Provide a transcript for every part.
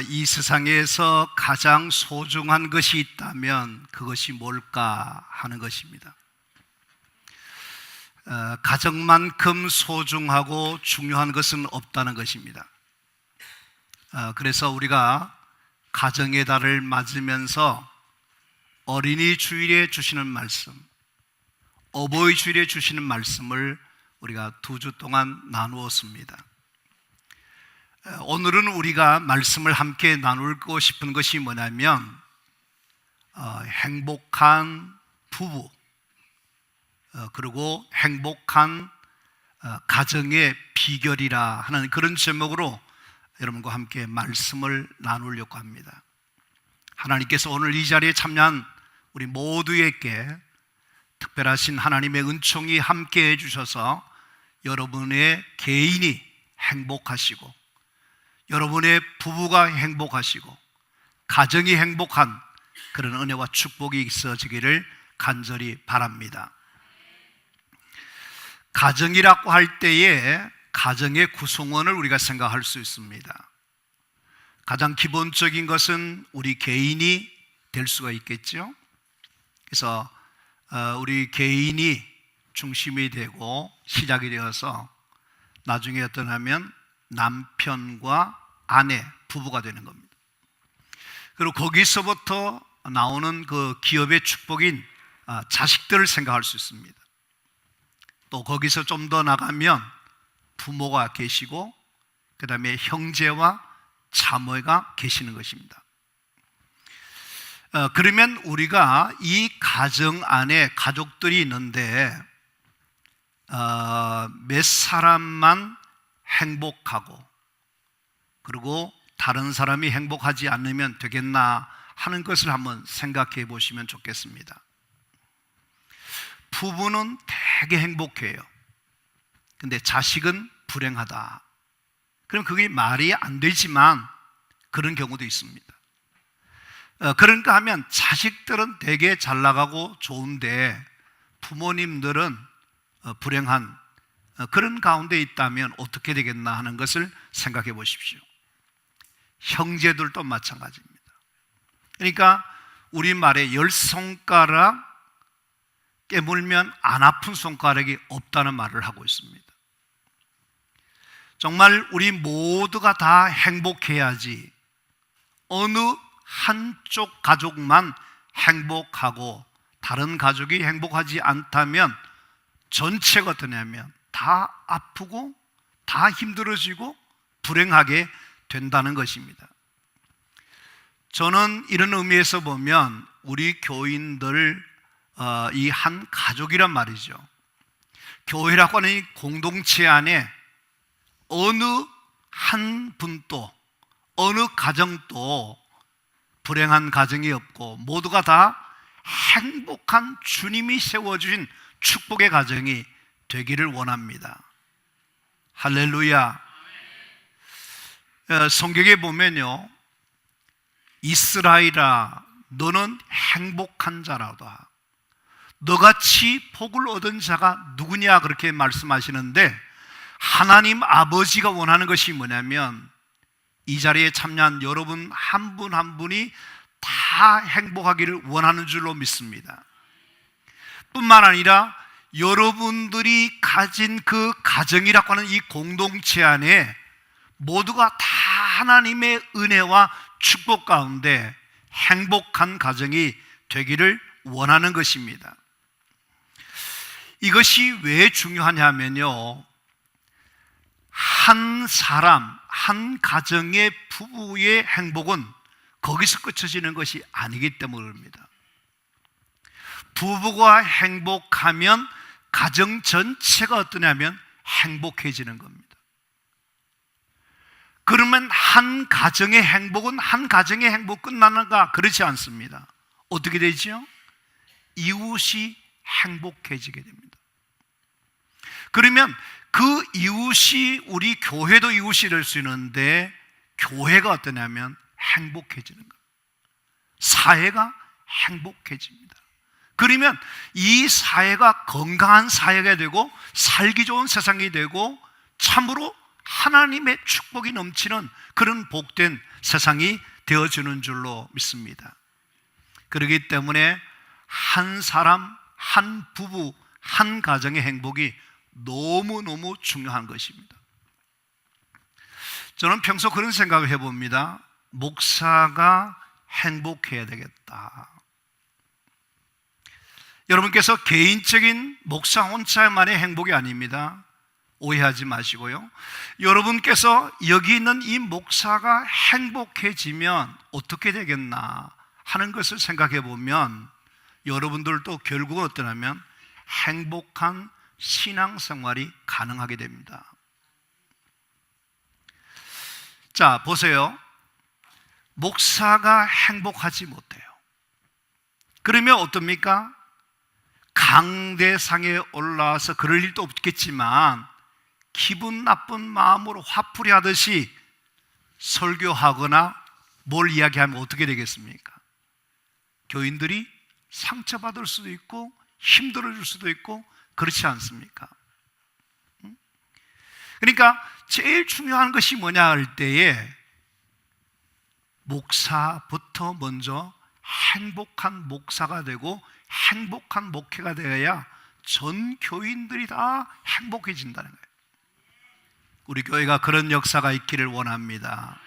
이 세상에서 가장 소중한 것이 있다면 그것이 뭘까 하는 것입니다. 가정만큼 소중하고 중요한 것은 없다는 것입니다. 그래서 우리가 가정의 달을 맞으면서 어린이 주일에 주시는 말씀, 어버이 주일에 주시는 말씀을 우리가 2주 동안 나누었습니다. 오늘은 우리가 말씀을 함께 나누고 싶은 것이 뭐냐면 행복한 부부 그리고 행복한 가정의 비결이라 하는 그런 제목으로 여러분과 함께 말씀을 나누려고 합니다. 하나님께서 오늘 이 자리에 참여한 우리 모두에게 특별하신 하나님의 은총이 함께 해주셔서 여러분의 개인이 행복하시고 여러분의 부부가 행복하시고 가정이 행복한 그런 은혜와 축복이 있어지기를 간절히 바랍니다. 가정이라고 할 때에 가정의 구성원을 우리가 생각할 수 있습니다. 가장 기본적인 것은 우리 개인이 될 수가 있겠죠. 그래서 우리 개인이 중심이 되고 시작이 되어서 나중에 어떠냐면 남편과 아내, 부부가 되는 겁니다. 그리고 거기서부터 나오는 그 기업의 축복인 자식들을 생각할 수 있습니다. 또 거기서 좀 더 나가면 부모가 계시고 그 다음에 형제와 자매가 계시는 것입니다. 그러면 우리가 이 가정 안에 가족들이 있는데 몇 사람만 행복하고 그리고 다른 사람이 행복하지 않으면 되겠나 하는 것을 한번 생각해 보시면 좋겠습니다. 부부는 되게 행복해요. 근데 자식은 불행하다. 그럼 그게 말이 안 되지만 그런 경우도 있습니다. 그런가 하면 자식들은 되게 잘 나가고 좋은데 부모님들은 불행한 그런 가운데 있다면 어떻게 되겠나 하는 것을 생각해 보십시오. 형제들도 마찬가지입니다. 그러니까 우리말에 10손가락 깨물면 안 아픈 손가락이 없다는 말을 하고 있습니다. 정말 우리 모두가 다 행복해야지 어느 한쪽 가족만 행복하고 다른 가족이 행복하지 않다면 전체가 어떠냐면 다 아프고 다 힘들어지고 불행하게 된다는 것입니다. 저는 이런 의미에서 보면 우리 교인들 이 한 가족이란 말이죠. 교회라고 하는 이 공동체 안에 어느 한 분도 어느 가정도 불행한 가정이 없고 모두가 다 행복한 주님이 세워주신 축복의 가정이 되기를 원합니다. 할렐루야. 성경에 보면요, 이스라엘아 너는 행복한 자라다. 너같이 복을 얻은 자가 누구냐 그렇게 말씀하시는데 하나님 아버지가 원하는 것이 뭐냐면 이 자리에 참여한 여러분 한 분 한 분이 다 행복하기를 원하는 줄로 믿습니다. 뿐만 아니라 여러분들이 가진 그 가정이라고 하는 이 공동체 안에 모두가 다 하나님의 은혜와 축복 가운데 행복한 가정이 되기를 원하는 것입니다. 이것이 왜 중요하냐면요, 한 사람, 한 가정의 부부의 행복은 거기서 끝쳐지는 것이 아니기 때문입니다. 부부가 행복하면 가정 전체가 어떠냐면 행복해지는 겁니다. 그러면 한 가정의 행복은 한 가정의 행복 끝나는가? 그렇지 않습니다. 어떻게 되죠? 이웃이 행복해지게 됩니다. 그러면 그 이웃이 우리 교회도 이웃이 될 수 있는데 교회가 어떠냐면 행복해지는 거예요. 사회가 행복해집니다. 그러면 이 사회가 건강한 사회가 되고 살기 좋은 세상이 되고 참으로 하나님의 축복이 넘치는 그런 복된 세상이 되어주는 줄로 믿습니다. 그렇기 때문에 한 사람, 한 부부, 한 가정의 행복이 너무너무 중요한 것입니다. 저는 평소 그런 생각을 해봅니다. 목사가 행복해야 되겠다. 여러분께서 개인적인 목사 혼자만의 행복이 아닙니다. 오해하지 마시고요. 여러분께서 여기 있는 이 목사가 행복해지면 어떻게 되겠나 하는 것을 생각해 보면 여러분들도 결국은 어떠냐면 행복한 신앙생활이 가능하게 됩니다. 자, 보세요. 목사가 행복하지 못해요. 그러면 어떻습니까? 강대상에 올라와서 그럴 일도 없겠지만 기분 나쁜 마음으로 화풀이 하듯이 설교하거나 뭘 이야기하면 어떻게 되겠습니까? 교인들이 상처받을 수도 있고 힘들어질 수도 있고 그렇지 않습니까? 그러니까 제일 중요한 것이 뭐냐 할 때에 목사부터 먼저 행복한 목사가 되고 행복한 목회가 되어야 전 교인들이 다 행복해진다는 거예요. 우리 교회가 그런 역사가 있기를 원합니다.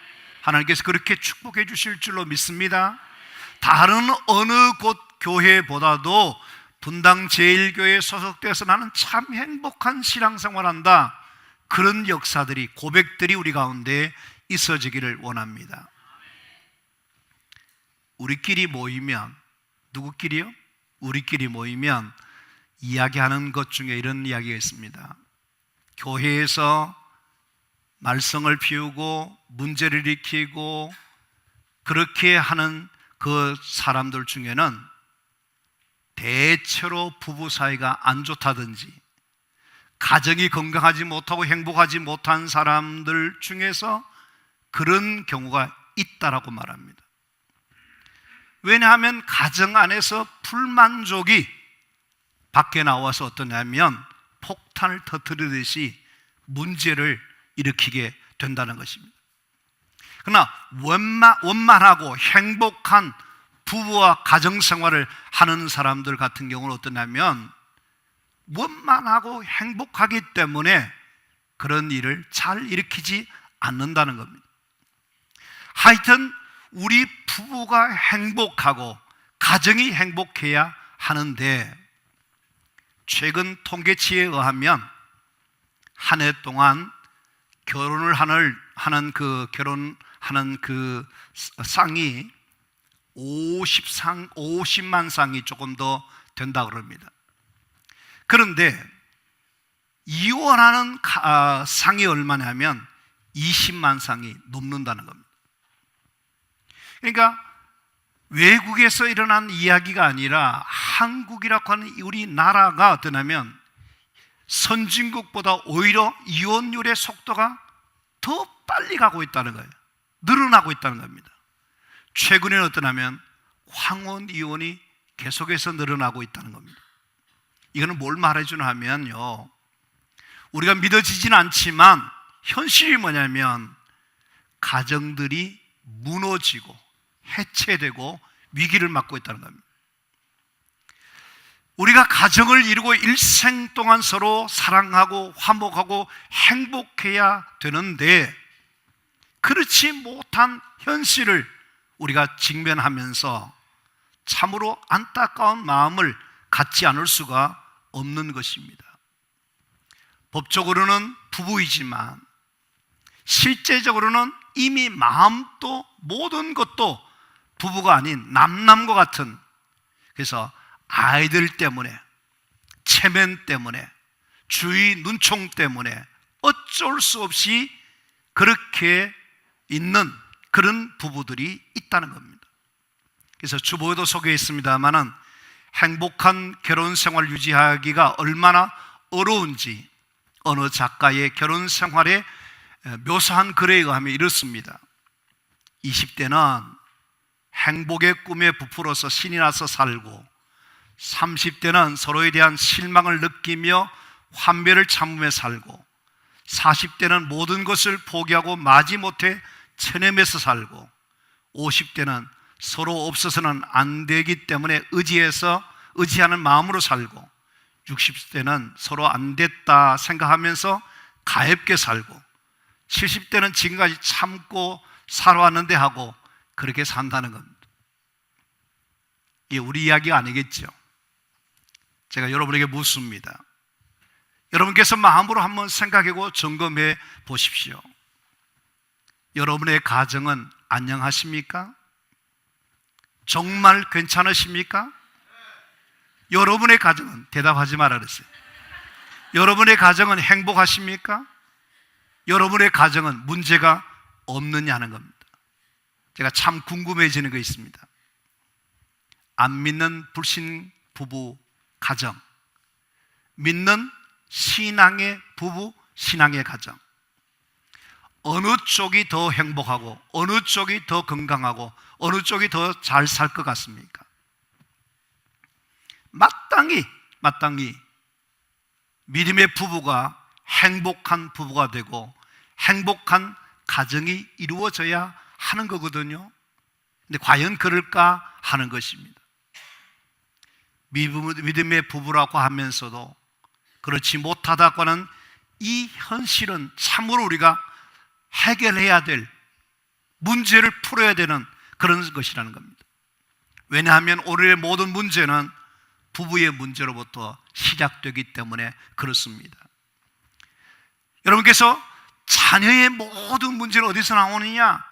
하나님께서 그렇게 축복해 주실 줄로 믿습니다. 다른 어느 곳 교회보다도 분당 제1교회에 소속돼서 나는 참 행복한 신앙생활한다, 그런 역사들이, 고백들이 우리 가운데 있어지기를 원합니다. 우리끼리 모이면, 누구끼리요? 우리끼리 모이면 이야기하는 것 중에 이런 이야기가 있습니다. 교회에서 말썽을 피우고 문제를 일으키고 그렇게 하는 그 사람들 중에는 대체로 부부 사이가 안 좋다든지 가정이 건강하지 못하고 행복하지 못한 사람들 중에서 그런 경우가 있다라고 말합니다. 왜냐하면 가정 안에서 불만족이 밖에 나와서 어떠냐면 폭탄을 터뜨리듯이 문제를 일으키게 된다는 것입니다. 그러나 원만하고 행복한 부부와 가정생활을 하는 사람들 같은 경우는 어떠냐면 원만하고 행복하기 때문에 그런 일을 잘 일으키지 않는다는 겁니다. 하여튼 우리 부부가 행복하고 가정이 행복해야 하는데, 최근 통계치에 의하면 한 해 동안 결혼하는 그 쌍이 50만 쌍이 조금 더 된다 그럽니다. 그런데 이혼하는 쌍이 얼마냐면 20만 쌍이 넘는다는 겁니다. 그러니까 외국에서 일어난 이야기가 아니라 한국이라고 하는 우리 나라가 어떠냐면 선진국보다 오히려 이혼율의 속도가 더 빨리 가고 있다는 거예요. 늘어나고 있다는 겁니다. 최근에는 어떠냐면 황혼 이혼이 계속해서 늘어나고 있다는 겁니다. 이거는 뭘 말해주나 하면요, 우리가 믿어지진 않지만 현실이 뭐냐면 가정들이 무너지고 해체되고 위기를 맞고 있다는 겁니다. 우리가 가정을 이루고 일생 동안 서로 사랑하고 화목하고 행복해야 되는데 그렇지 못한 현실을 우리가 직면하면서 참으로 안타까운 마음을 갖지 않을 수가 없는 것입니다. 법적으로는 부부이지만 실제적으로는 이미 마음도 모든 것도 부부가 아닌 남남과 같은, 그래서 아이들 때문에, 체면 때문에, 주위 눈총 때문에 어쩔 수 없이 그렇게 있는 그런 부부들이 있다는 겁니다. 그래서 주보에도 소개해 있습니다만은 행복한 결혼 생활 유지하기가 얼마나 어려운지 어느 작가의 결혼 생활에 묘사한 글에 의하면 이렇습니다. 20대는 행복의 꿈에 부풀어서 신이 나서 살고 30대는 서로에 대한 실망을 느끼며 환멸을 참으며 살고 40대는 모든 것을 포기하고 마지못해 체념해서 살고, 50대는 서로 없어서는 안 되기 때문에 의지하는 마음으로 살고, 60대는 서로 안 됐다 생각하면서 가엾게 살고, 70대는 지금까지 참고 살아왔는데 하고 그렇게 산다는 겁니다. 이게 우리 이야기가 아니겠죠. 제가 여러분에게 묻습니다. 여러분께서 마음으로 한번 생각하고 점검해 보십시오. 여러분의 가정은 안녕하십니까? 정말 괜찮으십니까? 여러분의 가정은, 대답하지 말아 그랬어요. 여러분의 가정은 행복하십니까? 여러분의 가정은 문제가 없느냐는 겁니다. 제가 참 궁금해지는 거 있습니다. 안 믿는 불신 부부 가정, 믿는 신앙의 부부 신앙의 가정, 어느 쪽이 더 행복하고 어느 쪽이 더 건강하고 어느 쪽이 더 잘 살 것 같습니까? 마땅히 믿음의 부부가 행복한 부부가 되고 행복한 가정이 이루어져야 하는 거거든요. 근데 과연 그럴까 하는 것입니다. 믿음의 부부라고 하면서도 그렇지 못하다고는 이 현실은 참으로 우리가 해결해야 될, 문제를 풀어야 되는 그런 것이라는 겁니다. 왜냐하면 오늘의 모든 문제는 부부의 문제로부터 시작되기 때문에 그렇습니다. 여러분께서 자녀의 모든 문제는 어디서 나오느냐?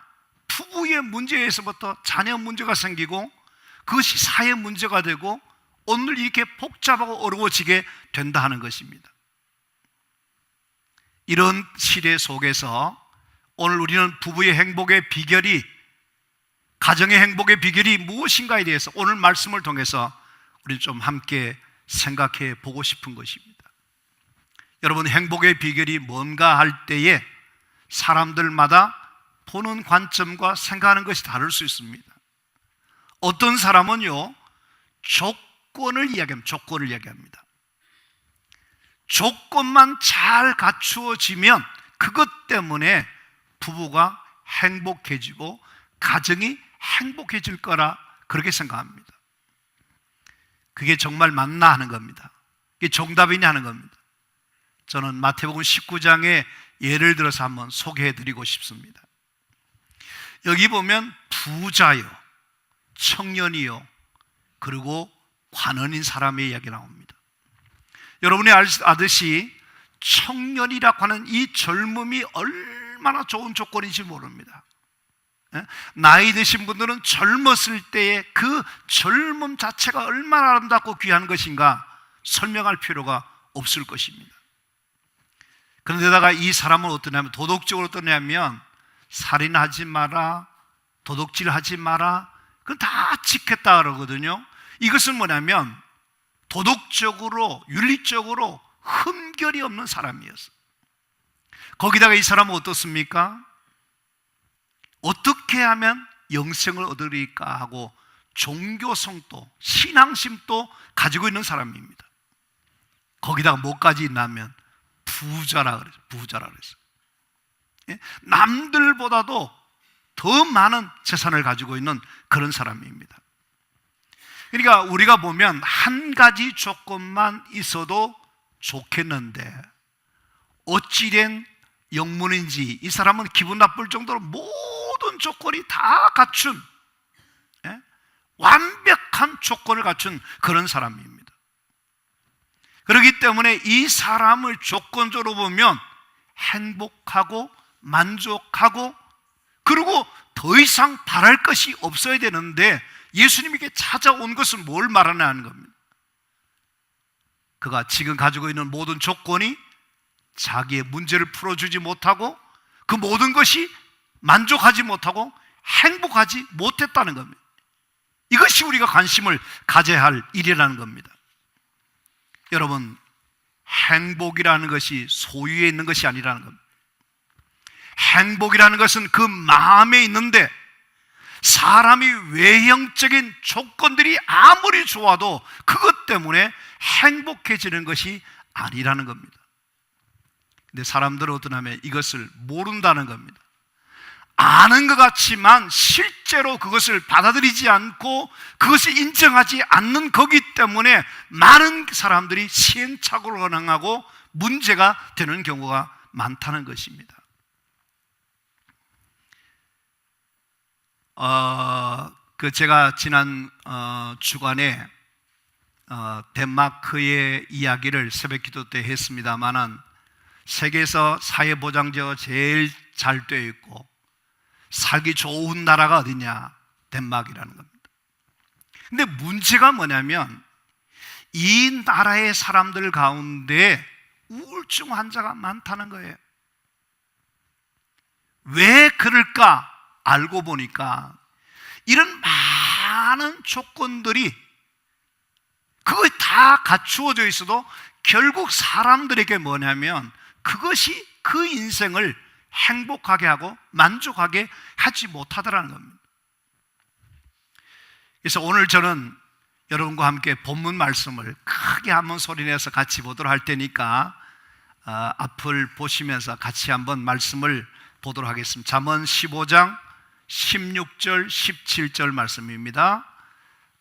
부부의 문제에서부터 자녀 문제가 생기고 그것이 사회 문제가 되고 오늘 이렇게 복잡하고 어려워지게 된다 하는 것입니다. 이런 시대 속에서 오늘 우리는 부부의 행복의 비결이, 가정의 행복의 비결이 무엇인가에 대해서 오늘 말씀을 통해서 우리 좀 함께 생각해 보고 싶은 것입니다. 여러분, 행복의 비결이 뭔가 할 때에 사람들마다 보는 관점과 생각하는 것이 다를 수 있습니다. 어떤 사람은요, 조건을 이야기합니다. 조건만 잘 갖추어지면 그것 때문에 부부가 행복해지고 가정이 행복해질 거라 그렇게 생각합니다. 그게 정말 맞나 하는 겁니다. 이게 정답이냐 하는 겁니다. 저는 마태복음 19장의 예를 들어서 한번 소개해 드리고 싶습니다. 여기 보면 부자요, 청년이요, 그리고 관원인 사람의 이야기 나옵니다. 여러분이 아듯이 청년이라고 하는 이 젊음이 얼마나 좋은 조건인지 모릅니다. 나이 드신 분들은 젊었을 때의 그 젊음 자체가 얼마나 아름답고 귀한 것인가 설명할 필요가 없을 것입니다. 그런데다가 이 사람은 어떠냐면, 도덕적으로 어떠냐면, 살인하지 마라, 도둑질하지 마라, 그건 다 지켰다 그러거든요. 이것은 뭐냐면 도덕적으로, 윤리적으로 흠결이 없는 사람이었어요. 거기다가 이 사람은 어떻습니까? 어떻게 하면 영생을 얻으리까 하고 종교성도, 신앙심도 가지고 있는 사람입니다. 거기다가 뭐까지 있냐면 부자라 그랬어요. 남들보다도 더 많은 재산을 가지고 있는 그런 사람입니다. 그러니까 우리가 보면 한 가지 조건만 있어도 좋겠는데 어찌된 영문인지 이 사람은 기분 나쁠 정도로 모든 조건이 다 갖춘, 완벽한 조건을 갖춘 그런 사람입니다. 그렇기 때문에 이 사람을 조건적으로 보면 행복하고 만족하고, 그리고 더 이상 바랄 것이 없어야 되는데 예수님에게 찾아온 것은 뭘 말하냐는 겁니다. 그가 지금 가지고 있는 모든 조건이 자기의 문제를 풀어주지 못하고 그 모든 것이 만족하지 못하고 행복하지 못했다는 겁니다. 이것이 우리가 관심을 가져야 할 일이라는 겁니다. 여러분, 행복이라는 것이 소유에 있는 것이 아니라는 겁니다. 행복이라는 것은 그 마음에 있는데 사람이 외형적인 조건들이 아무리 좋아도 그것 때문에 행복해지는 것이 아니라는 겁니다. 근데 사람들은 어떠냐면 이것을 모른다는 겁니다. 아는 것 같지만 실제로 그것을 받아들이지 않고 그것을 인정하지 않는 거기 때문에 많은 사람들이 시행착오를 당하고 문제가 되는 경우가 많다는 것입니다. 제가 지난 주간에 덴마크의 이야기를 새벽기도 때 했습니다만은 세계에서 사회보장제가 제일 잘 되어 있고 살기 좋은 나라가 어디냐? 덴마크라는 겁니다. 근데 문제가 뭐냐면 이 나라의 사람들 가운데 우울증 환자가 많다는 거예요. 왜 그럴까? 알고 보니까 이런 많은 조건들이 그것이 다 갖추어져 있어도 결국 사람들에게 뭐냐면 그것이 그 인생을 행복하게 하고 만족하게 하지 못하더라는 겁니다. 그래서 오늘 저는 여러분과 함께 본문 말씀을 크게 한번 소리내서 같이 보도록 할 테니까 앞을 보시면서 같이 한번 말씀을 보도록 하겠습니다. 잠언 15장 16절 17절 말씀입니다.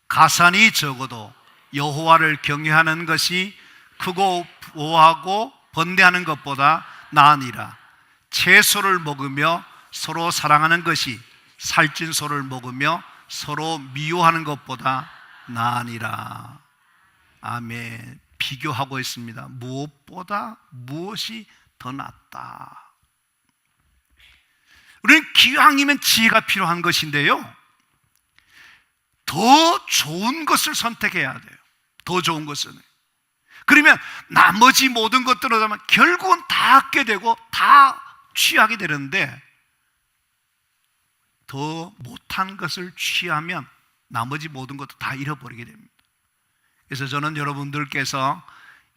가산이 적어도 여호와를 경외하는 것이 크고 보호하고 번뇌하는 것보다 나으니라. 채소를 먹으며 서로 사랑하는 것이 살찐 소를 먹으며 서로 미워하는 것보다 나으니라. 아멘. 비교하고 있습니다. 무엇보다 무엇이 더 낫다. 우리는 기왕이면 지혜가 필요한 것인데요, 더 좋은 것을 선택해야 돼요. 더 좋은 것은. 그러면 나머지 모든 것들을 하면 결국은 다 갖게 되고 다 취하게 되는데, 더 못한 것을 취하면 나머지 모든 것도 다 잃어버리게 됩니다. 그래서 저는 여러분들께서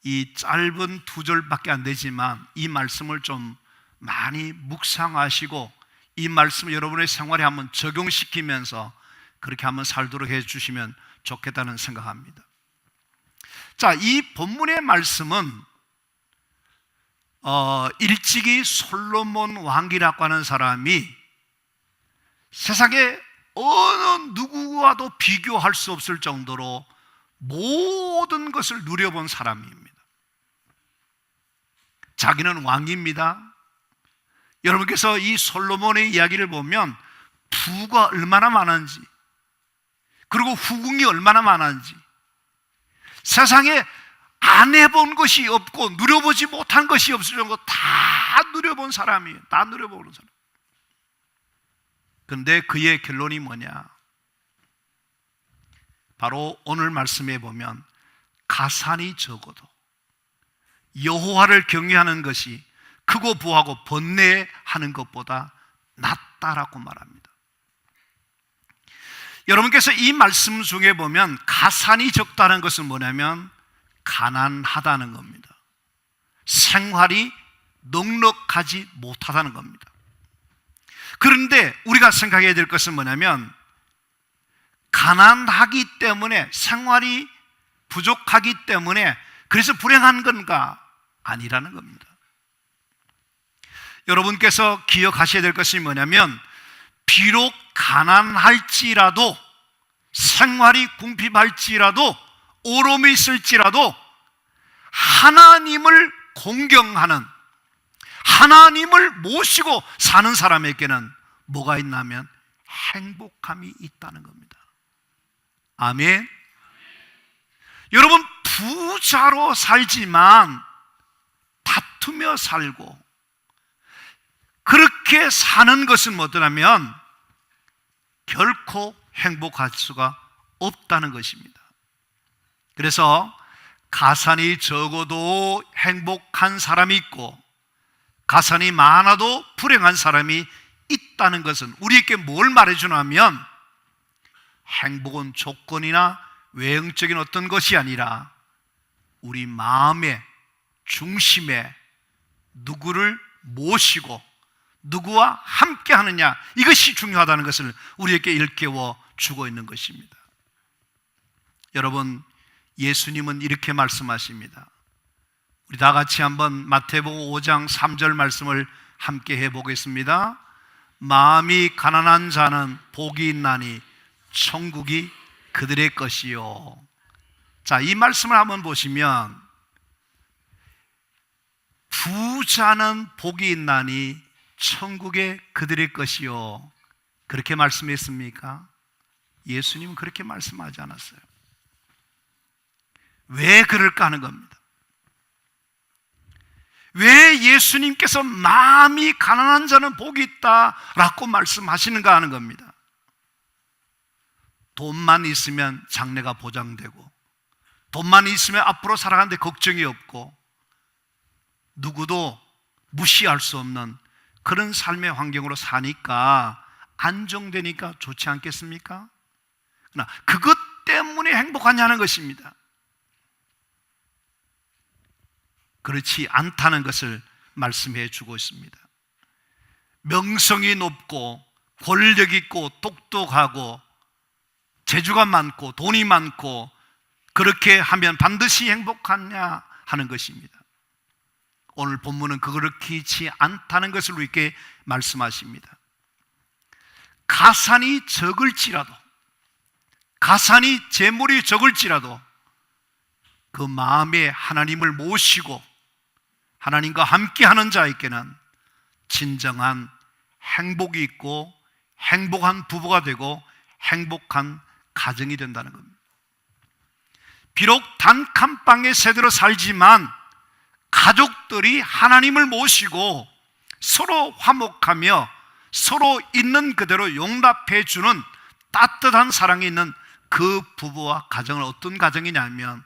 이 짧은 2절밖에 안 되지만 이 말씀을 좀 많이 묵상하시고 이 말씀을 여러분의 생활에 한번 적용시키면서 그렇게 한번 살도록 해주시면 좋겠다는 생각합니다. 자, 이 본문의 말씀은 일찍이 솔로몬 왕이라고 하는 사람이 세상에 어느 누구와도 비교할 수 없을 정도로 모든 것을 누려본 사람입니다. 자기는 왕입니다. 여러분께서 이 솔로몬의 이야기를 보면 부가 얼마나 많은지, 그리고 후궁이 얼마나 많은지, 세상에 안 해본 것이 없고 누려보지 못한 것이 없을 정도 다 누려본 사람이에요. 다 누려보는 사람. 그런데 그의 결론이 뭐냐? 바로 오늘 말씀에 보면 가산이 적어도 여호와를 경외하는 것이 크고 부하고 번뇌하는 것보다 낫다라고 말합니다. 여러분께서 이 말씀 중에 보면 가산이 적다는 것은 뭐냐면 가난하다는 겁니다. 생활이 넉넉하지 못하다는 겁니다. 그런데 우리가 생각해야 될 것은 뭐냐면 가난하기 때문에, 생활이 부족하기 때문에 그래서 불행한 건가? 아니라는 겁니다. 여러분께서 기억하셔야 될 것이 뭐냐면 비록 가난할지라도, 생활이 궁핍할지라도, 어려움이 있을지라도 하나님을 공경하는, 하나님을 모시고 사는 사람에게는 뭐가 있냐면 행복함이 있다는 겁니다. 아멘. 여러분, 부자로 살지만 다투며 살고 그렇게 사는 것은 뭐더라면 결코 행복할 수가 없다는 것입니다. 그래서 가산이 적어도 행복한 사람이 있고 가산이 많아도 불행한 사람이 있다는 것은 우리에게 뭘 말해주냐면 행복은 조건이나 외형적인 어떤 것이 아니라 우리 마음의 중심에 누구를 모시고 누구와 함께 하느냐, 이것이 중요하다는 것을 우리에게 일깨워 주고 있는 것입니다. 여러분, 예수님은 이렇게 말씀하십니다. 우리 다 같이 한번 마태복음 5장 3절 말씀을 함께 해보겠습니다. 마음이 가난한 자는 복이 있나니 천국이 그들의 것이요. 자, 이 말씀을 한번 보시면 부자는 복이 있나니 천국에 그들의 것이요, 그렇게 말씀했습니까? 예수님은 그렇게 말씀하지 않았어요. 왜 그럴까 하는 겁니다. 왜 예수님께서 마음이 가난한 자는 복이 있다라고 말씀하시는가 하는 겁니다. 돈만 있으면 장래가 보장되고, 돈만 있으면 앞으로 살아가는데 걱정이 없고, 누구도 무시할 수 없는 그런 삶의 환경으로 사니까 안정되니까 좋지 않겠습니까? 그러나 그것 때문에 행복하냐는 것입니다. 그렇지 않다는 것을 말씀해 주고 있습니다. 명성이 높고 권력 있고 똑똑하고 재주가 많고 돈이 많고 그렇게 하면 반드시 행복하냐 하는 것입니다. 오늘 본문은 그렇지 않다는 것을 우리에게 말씀하십니다. 가산이 적을지라도, 가산이 재물이 적을지라도 그 마음에 하나님을 모시고 하나님과 함께하는 자에게는 진정한 행복이 있고 행복한 부부가 되고 행복한 가정이 된다는 겁니다. 비록 단칸방에 새들어 살지만 가족들이 하나님을 모시고 서로 화목하며 서로 있는 그대로 용납해 주는 따뜻한 사랑이 있는 그 부부와 가정은 어떤 가정이냐면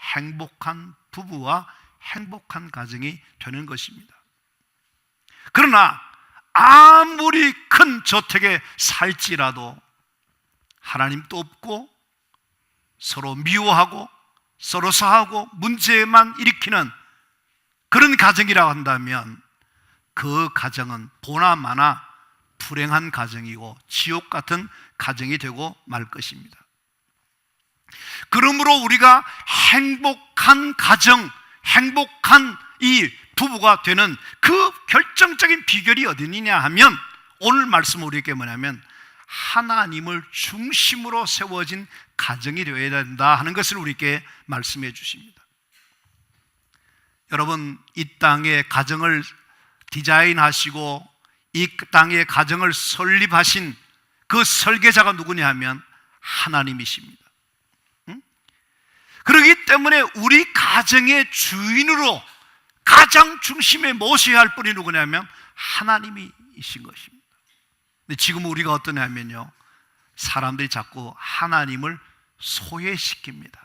행복한 부부와 행복한 가정이 되는 것입니다. 그러나 아무리 큰 저택에 살지라도 하나님도 없고 서로 미워하고 서로 싸우고 문제만 일으키는 그런 가정이라고 한다면 그 가정은 보나마나 불행한 가정이고 지옥 같은 가정이 되고 말 것입니다. 그러므로 우리가 행복한 가정, 행복한 이 부부가 되는 그 결정적인 비결이 어디냐 하면 오늘 말씀 우리에게 뭐냐면 하나님을 중심으로 세워진 가정이 되어야 된다 하는 것을 우리에게 말씀해 주십니다. 여러분, 이 땅에 가정을 디자인하시고 이 땅에 가정을 설립하신 그 설계자가 누구냐 하면 하나님이십니다. 그렇기 때문에 우리 가정의 주인으로 가장 중심에 모셔야 할 분이 누구냐면 하나님이신 것입니다. 근데 지금 우리가 어떠냐면요, 사람들이 자꾸 하나님을 소외시킵니다.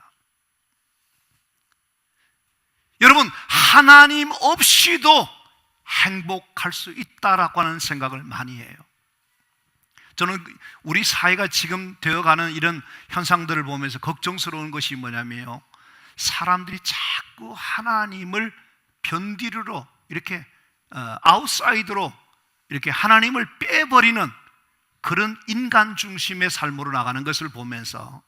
여러분, 하나님 없이도 행복할 수 있다라고 하는 생각을 많이 해요. 저는 우리 사회가 지금 되어가는 이런 현상들을 보면서 걱정스러운 것이 뭐냐면요, 사람들이 자꾸 하나님을 변디르로 이렇게 아웃사이드로 이렇게 하나님을 빼버리는 그런 인간 중심의 삶으로 나가는 것을 보면서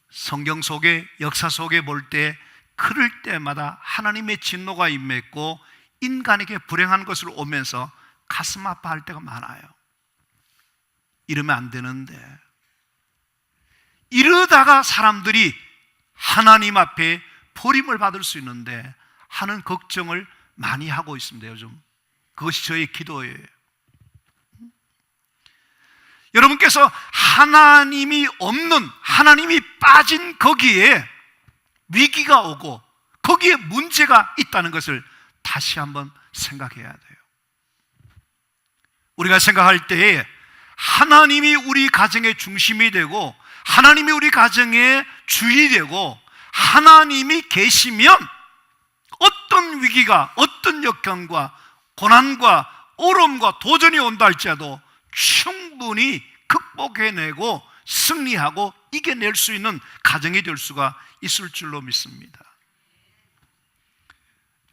성경 속에, 역사 속에 볼 때 그럴 때마다 하나님의 진노가 임했고 인간에게 불행한 것을 오면서 가슴 아파할 때가 많아요. 이러면 안 되는데, 이러다가 사람들이 하나님 앞에 버림을 받을 수 있는데 하는 걱정을 많이 하고 있습니다. 요즘 그것이 저의 기도예요. 여러분께서 하나님이 없는, 하나님이 빠진 거기에 위기가 오고 거기에 문제가 있다는 것을 다시 한번 생각해야 돼요. 우리가 생각할 때에 하나님이 우리 가정의 중심이 되고 하나님이 우리 가정의 주인이 되고 하나님이 계시면 어떤 위기가, 어떤 역경과 고난과 어려움과 도전이 온다 할지라도 충분히 극복해내고 승리하고 이겨낼 수 있는 가정이 될 수가 있을 줄로 믿습니다.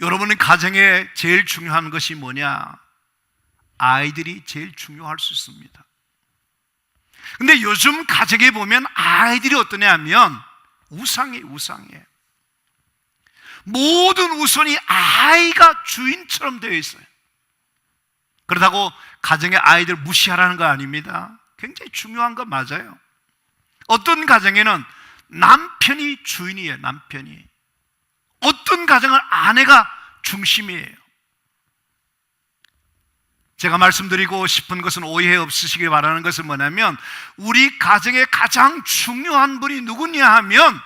여러분의 가정에 제일 중요한 것이 뭐냐? 아이들이 제일 중요할 수 있습니다. 근데 요즘 가정에 보면 아이들이 어떠냐 하면 우상이에요. 모든 우선이 아이가 주인처럼 되어 있어요. 그렇다고 가정의 아이들 무시하라는 거 아닙니다. 굉장히 중요한 거 맞아요. 어떤 가정에는 남편이 주인이에요. 남편이. 어떤 가정은 아내가 중심이에요. 제가 말씀드리고 싶은 것은 오해 없으시길 바라는 것은 뭐냐면, 우리 가정의 가장 중요한 분이 누구냐 하면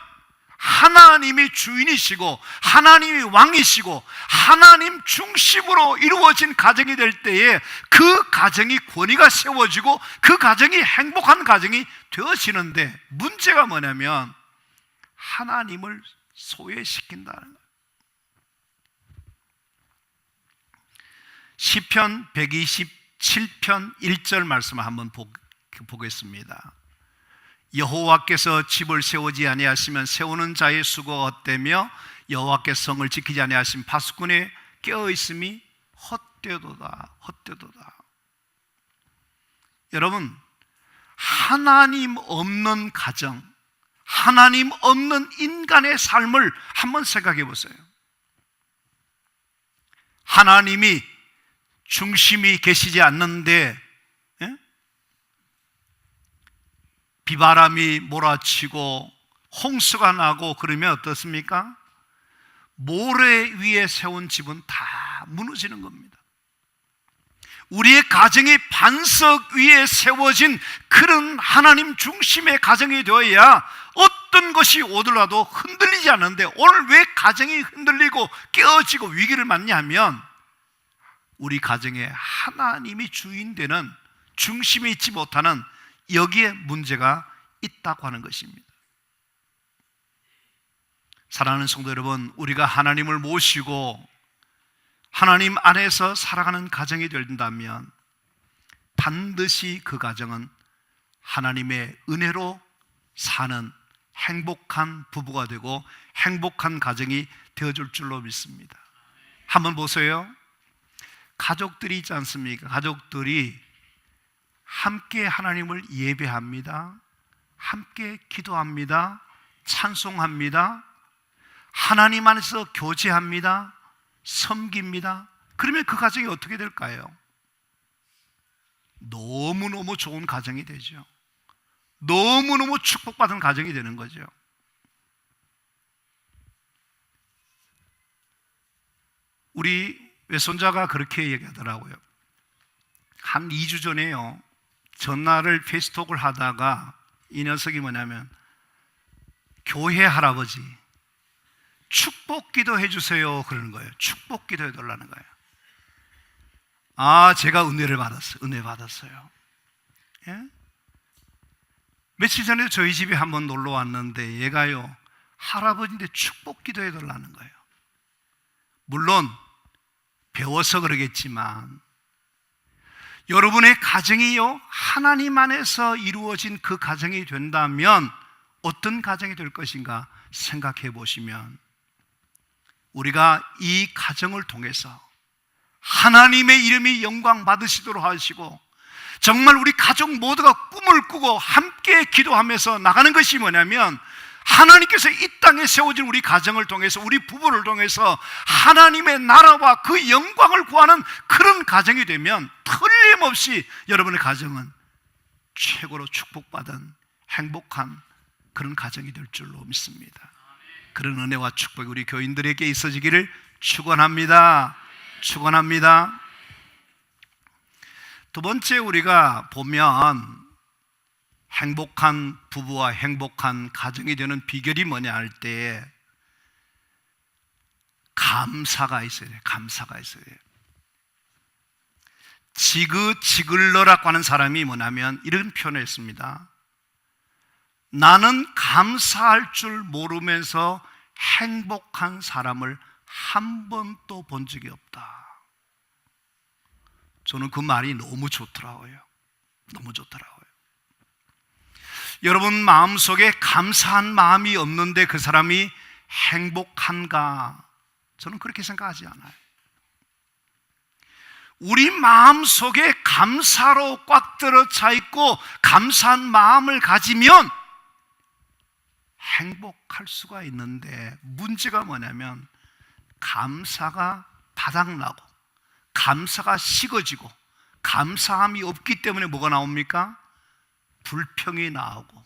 하나님이 주인이시고 하나님이 왕이시고 하나님 중심으로 이루어진 가정이 될 때에 그 가정이 권위가 세워지고 그 가정이 행복한 가정이 되어지는데, 문제가 뭐냐면 하나님을 소외시킨다는 거예요. 시편 127편 1절 말씀을 한번 보겠습니다. 여호와께서 집을 세우지 아니하시면 세우는 자의 수고가 헛되며 여호와께서 성을 지키지 아니하시면 파수꾼의 깨어있음이 헛되도다. 헛되도다. 여러분, 하나님 없는 가정, 하나님 없는 인간의 삶을 한번 생각해 보세요. 하나님이 중심이 계시지 않는데 비바람이 몰아치고 홍수가 나고 그러면 어떻습니까? 모래 위에 세운 집은 다 무너지는 겁니다. 우리의 가정이 반석 위에 세워진 그런 하나님 중심의 가정이 되어야 어떤 것이 오더라도 흔들리지 않는데, 오늘 왜 가정이 흔들리고 깨어지고 위기를 맞냐 하면 우리 가정에 하나님이 주인 되는, 중심에 있지 못하는 여기에 문제가 있다고 하는 것입니다. 사랑하는 성도 여러분, 우리가 하나님을 모시고 하나님 안에서 살아가는 가정이 된다면 반드시 그 가정은 하나님의 은혜로 사는 행복한 부부가 되고 행복한 가정이 되어줄 줄로 믿습니다. 한번 보세요. 가족들이 있지 않습니까? 가족들이 함께 하나님을 예배합니다. 함께 기도합니다. 찬송합니다. 하나님 안에서 교제합니다. 섬깁니다. 그러면 그 가정이 어떻게 될까요? 너무너무 좋은 가정이 되죠. 너무너무 축복받은 가정이 되는 거죠. 우리 외손자가 그렇게 얘기하더라고요. 한 2주 전에요, 전날을 페이스톡을 하다가 이 녀석이 뭐냐면, 교회 할아버지 축복 기도해 주세요 그러는 거예요. 축복 기도해 달라는 거예요. 아, 제가 은혜를 받았어요. 은혜 받았어요. 예? 며칠 전에 저희 집에 한번 놀러 왔는데 얘가요, 할아버지인데 축복 기도해 달라는 거예요. 물론 배워서 그러겠지만 여러분의 가정이요, 하나님 안에서 이루어진 그 가정이 된다면 어떤 가정이 될 것인가 생각해 보시면, 우리가 이 가정을 통해서 하나님의 이름이 영광 받으시도록 하시고, 정말 우리 가족 모두가 꿈을 꾸고 함께 기도하면서 나가는 것이 뭐냐면, 하나님께서 이 땅에 세워진 우리 가정을 통해서, 우리 부부를 통해서 하나님의 나라와 그 영광을 구하는 그런 가정이 되면 틀림없이 여러분의 가정은 최고로 축복받은 행복한 그런 가정이 될 줄로 믿습니다. 그런 은혜와 축복이 우리 교인들에게 있어지기를 축원합니다. 축원합니다. 두 번째, 우리가 보면 행복한 부부와 행복한 가정이 되는 비결이 뭐냐 할 때 감사가 있어야 돼요. 감사가 있어야 돼요. 지그지글러라고 하는 사람이 뭐냐면 이런 표현을 했습니다. 나는 감사할 줄 모르면서 행복한 사람을 한 번도 본 적이 없다. 저는 그 말이 너무 좋더라고요. 너무 좋더라고요. 여러분 마음속에 감사한 마음이 없는데 그 사람이 행복한가? 저는 그렇게 생각하지 않아요. 우리 마음속에 감사로 꽉 들어차 있고 감사한 마음을 가지면 행복할 수가 있는데, 문제가 뭐냐면 감사가 바닥나고 감사가 식어지고 감사함이 없기 때문에 뭐가 나옵니까? 불평이 나오고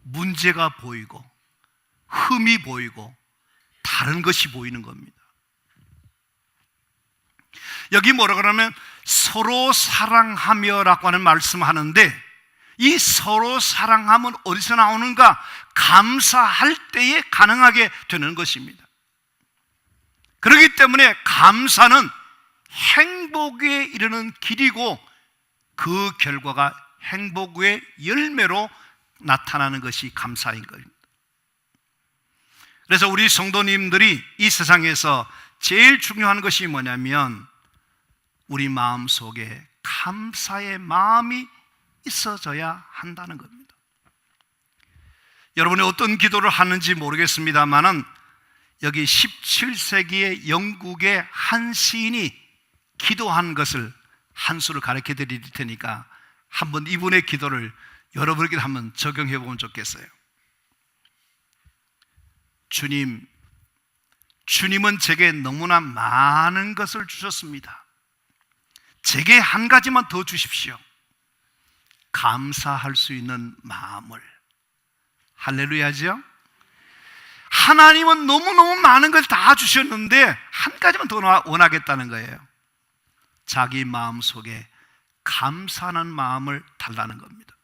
문제가 보이고 흠이 보이고 다른 것이 보이는 겁니다. 여기 뭐라 그러면 서로 사랑하며라고 하는 말씀하는데, 이 서로 사랑함은 어디서 나오는가? 감사할 때에 가능하게 되는 것입니다. 그렇기 때문에 감사는 행복에 이르는 길이고 그 결과가 행복의 열매로 나타나는 것이 감사인 겁니다. 그래서 우리 성도님들이 이 세상에서 제일 중요한 것이 뭐냐면 우리 마음 속에 감사의 마음이 있어져야 한다는 겁니다. 여러분이 어떤 기도를 하는지 모르겠습니다만은 여기 17세기의 영국의 한 시인이 기도한 것을 한 수를 가르쳐 드릴 테니까 한번 이분의 기도를 여러분에게 한번 적용해 보면 좋겠어요. 주님, 주님은 제게 너무나 많은 것을 주셨습니다. 제게 한 가지만 더 주십시오. 감사할 수 있는 마음을. 할렐루야죠? 하나님은 너무너무 많은 걸 다 주셨는데 한 가지만 더 원하겠다는 거예요. 자기 마음 속에 감사하는 마음을 달라는 겁니다.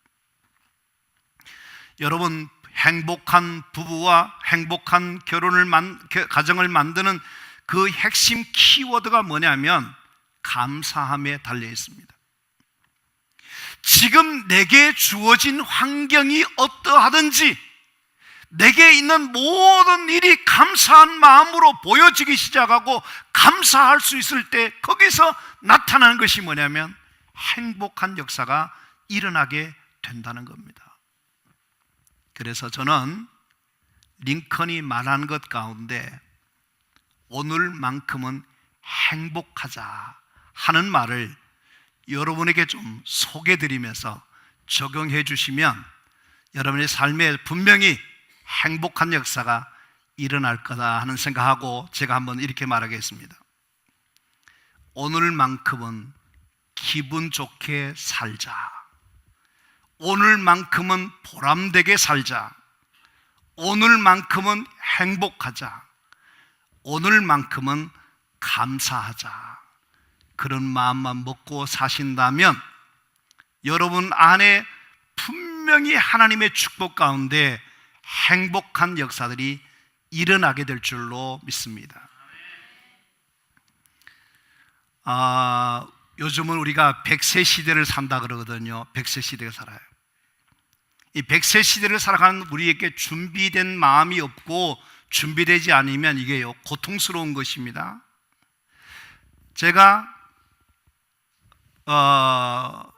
여러분, 행복한 부부와 행복한 가정을 만드는 그 핵심 키워드가 뭐냐면 감사함에 달려 있습니다. 지금 내게 주어진 환경이 어떠하든지 내게 있는 모든 일이 감사한 마음으로 보여지기 시작하고 감사할 수 있을 때 거기서 나타나는 것이 뭐냐면 행복한 역사가 일어나게 된다는 겁니다. 그래서 저는 링컨이 말한 것 가운데 오늘만큼은 행복하자 하는 말을 여러분에게 좀 소개해드리면서 적용해 주시면 여러분의 삶에 분명히 행복한 역사가 일어날 거다 하는 생각하고 제가 한번 이렇게 말하겠습니다. 오늘만큼은 기분 좋게 살자. 오늘만큼은 보람되게 살자. 오늘만큼은 행복하자. 오늘만큼은 감사하자. 그런 마음만 먹고 사신다면 여러분 안에 분명히 하나님의 축복 가운데 행복한 역사들이 일어나게 될 줄로 믿습니다. 요즘은 우리가 100세 시대를 산다 그러거든요. 100세 시대를 살아요. 이 100세 시대를 살아가는 우리에게 준비된 마음이 없고 준비되지 않으면 이게 고통스러운 것입니다. 제가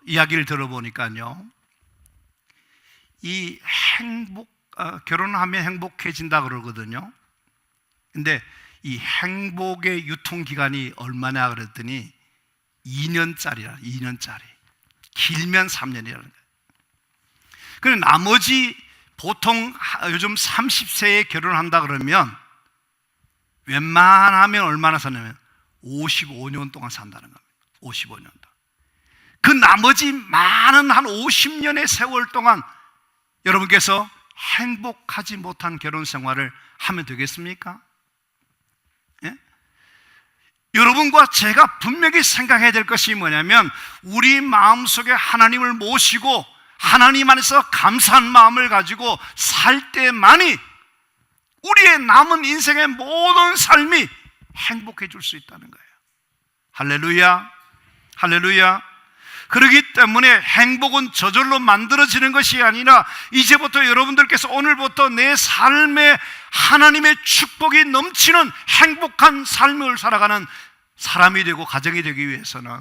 이야기를 들어보니까요, 이 결혼하면 행복해진다 그러거든요. 근데 이 행복의 유통기간이 얼마나 그랬더니 2년짜리라. 2년짜리. 길면 3년이라는 거예요. 그럼 나머지 보통 요즘 30세에 결혼한다 그러면 웬만하면 얼마나 사냐면 55년 동안 산다는 겁니다. 55년 동안. 그 나머지 많은 한 50년의 세월 동안 여러분께서 행복하지 못한 결혼 생활을 하면 되겠습니까? 예? 여러분과 제가 분명히 생각해야 될 것이 뭐냐면 우리 마음속에 하나님을 모시고 하나님 안에서 감사한 마음을 가지고 살 때만이 우리의 남은 인생의 모든 삶이 행복해질 수 있다는 거예요. 할렐루야, 할렐루야. 그렇기 때문에 행복은 저절로 만들어지는 것이 아니라 이제부터 여러분들께서 오늘부터 내 삶에 하나님의 축복이 넘치는 행복한 삶을 살아가는 사람이 되고 가정이 되기 위해서는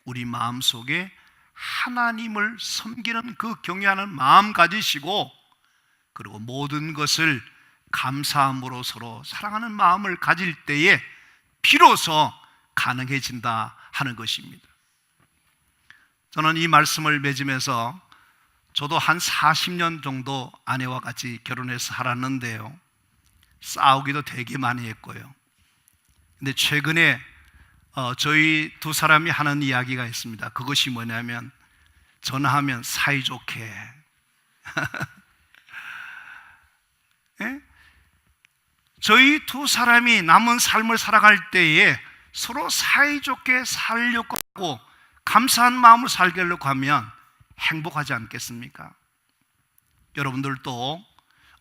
우리 마음속에 하나님을 섬기는 그 경외하는 마음 가지시고 그리고 모든 것을 감사함으로 서로 사랑하는 마음을 가질 때에 비로소 가능해진다 하는 것입니다. 저는 이 말씀을 맺으면서 저도 한 40년 정도 아내와 같이 결혼해서 살았는데요, 싸우기도 되게 많이 했고요, 근데 최근에 저희 두 사람이 하는 이야기가 있습니다. 그것이 뭐냐면 전화하면 사이좋게 예? 저희 두 사람이 남은 삶을 살아갈 때에 서로 사이좋게 살려고 하고 감사한 마음을 살려고 하면 행복하지 않겠습니까? 여러분들도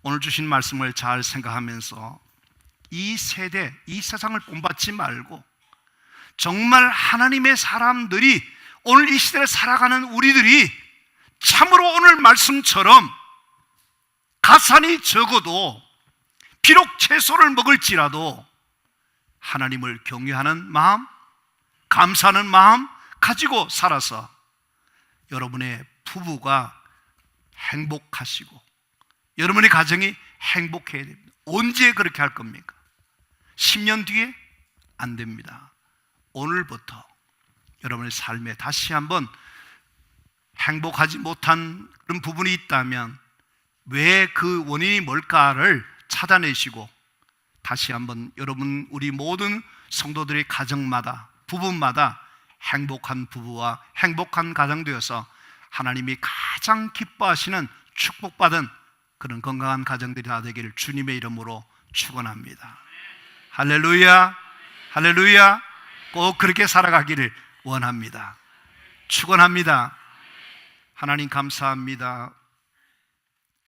오늘 주신 말씀을 잘 생각하면서 이 세대, 이 세상을 본받지 말고 정말 하나님의 사람들이 오늘 이 시대를 살아가는 우리들이 참으로 오늘 말씀처럼 가산이 적어도 비록 채소를 먹을지라도 하나님을 경외하는 마음, 감사하는 마음 가지고 살아서 여러분의 부부가 행복하시고 여러분의 가정이 행복해야 됩니다. 언제 그렇게 할 겁니까? 10년 뒤에? 안 됩니다. 오늘부터 여러분의 삶에 다시 한번 행복하지 못한 그런 부분이 있다면 왜 그 원인이 뭘까를 찾아내시고 다시 한번 여러분 우리 모든 성도들의 가정마다 부부마다 행복한 부부와 행복한 가정 되어서 하나님이 가장 기뻐하시는 축복받은 그런 건강한 가정들이 다 되기를 주님의 이름으로 축원합니다. 할렐루야, 할렐루야. 꼭 그렇게 살아가기를 원합니다. 축원합니다. 하나님 감사합니다.